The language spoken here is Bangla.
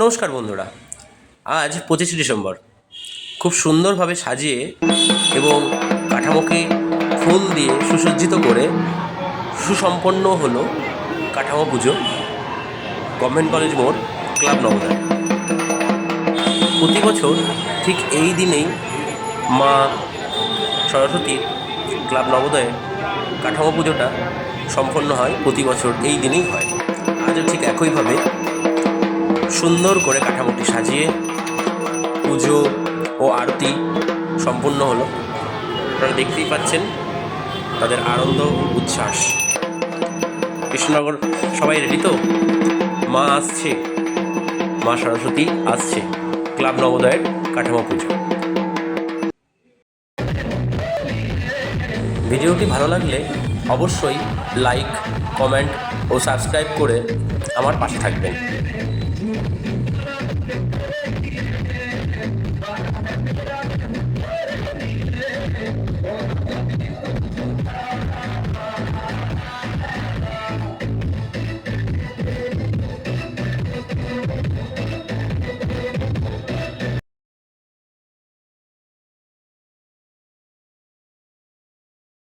নমস্কার বন্ধুরা, আজ 25শে ডিসেম্বর। খুব সুন্দরভাবে সাজিয়ে এবং কাঠামোকে ফুল দিয়ে সুসজ্জিত করে সুসম্পন্ন হলো কাঠামো পুজো গভর্নমেন্ট কলেজ মোড়, ক্লাব নবোদয়। প্রতি বছর ঠিক এই দিনেই মা সরস্বতীর ক্লাব নবোদয়ে কাঠামো পুজোটা সম্পন্ন হয়। প্রতি বছর এই দিনেই হয়। আজও ঠিক একইভাবে সুন্দর করে কাঠামোটি সাজিয়ে পুজো ও আরতি সম্পূর্ণ হলো। আপনারা দেখতেই পাচ্ছেন তাদের আনন্দ উচ্ছ্বাস। কৃষ্ণনগর সবাই রেডি তো? মা আসছে, মা সরস্বতী আসছে ক্লাব নবোদয়ের কাঠামো পুজো। ভিডিওটি ভালো লাগলে অবশ্যই লাইক, কমেন্ট ও সাবস্ক্রাইব করে আমার পাশে থাকবেন।